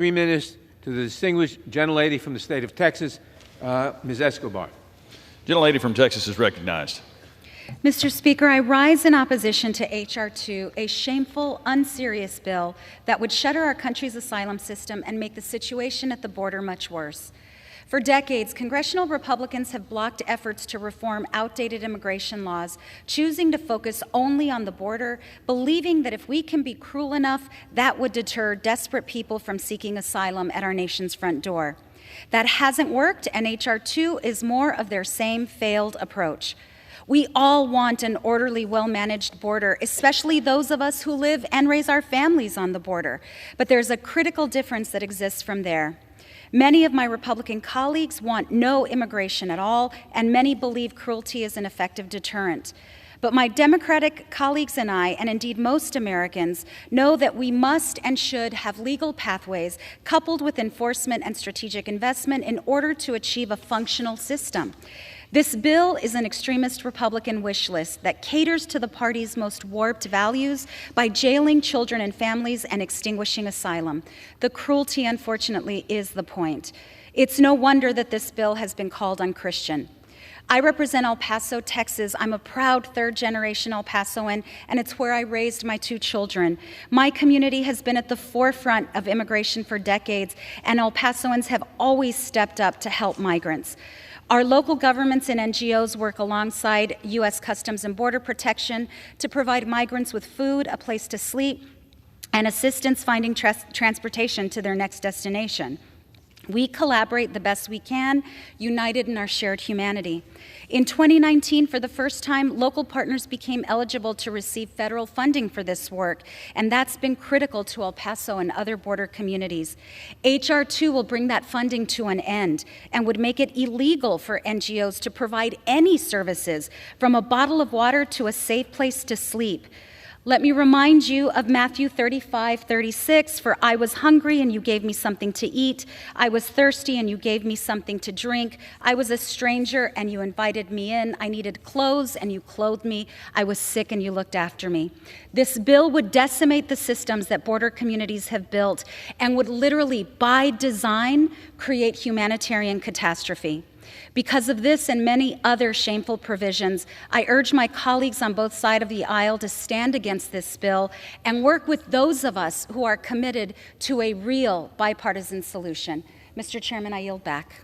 3 minutes to the distinguished gentlelady from the state of Texas, Ms. Escobar. Gentlelady from Texas is recognized. Mr. Speaker, I rise in opposition to H.R. 2, a shameful, unserious bill that would shutter our country's asylum system and make the situation at the border much worse. For decades, congressional Republicans have blocked efforts to reform outdated immigration laws, choosing to focus only on the border, believing that if we can be cruel enough, that would deter desperate people from seeking asylum at our nation's front door. That hasn't worked, and H.R. 2 is more of their same failed approach. We all want an orderly, well-managed border, especially those of us who live and raise our families on the border. But there's a critical difference that exists from there. Many of my Republican colleagues want no immigration at all, and many believe cruelty is an effective deterrent. But my Democratic colleagues and I, and indeed most Americans, know that we must and should have legal pathways coupled with enforcement and strategic investment in order to achieve a functional system. This bill is an extremist Republican wish list that caters to the party's most warped values by jailing children and families and extinguishing asylum. The cruelty, unfortunately, is the point. It's no wonder that this bill has been called unchristian. I represent El Paso, Texas. I'm a proud third-generation El Pasoan, and it's where I raised my 2 children. My community has been at the forefront of immigration for decades, and El Pasoans have always stepped up to help migrants. Our local governments and NGOs work alongside U.S. Customs and Border Protection to provide migrants with food, a place to sleep, and assistance finding transportation to their next destination. We collaborate the best we can, united in our shared humanity. In 2019, for the first time, local partners became eligible to receive federal funding for this work, and that's been critical to El Paso and other border communities. H.R. 2 will bring that funding to an end and would make it illegal for NGOs to provide any services, from a bottle of water to a safe place to sleep. Let me remind you of Matthew 35:36, for I was hungry and you gave me something to eat. I was thirsty and you gave me something to drink. I was a stranger and you invited me in. I needed clothes and you clothed me. I was sick and you looked after me. This bill would decimate the systems that border communities have built and would literally, by design, create humanitarian catastrophe. Because of this and many other shameful provisions, I urge my colleagues on both sides of the aisle to stand against this bill and work with those of us who are committed to a real bipartisan solution. Mr. Chairman, I yield back.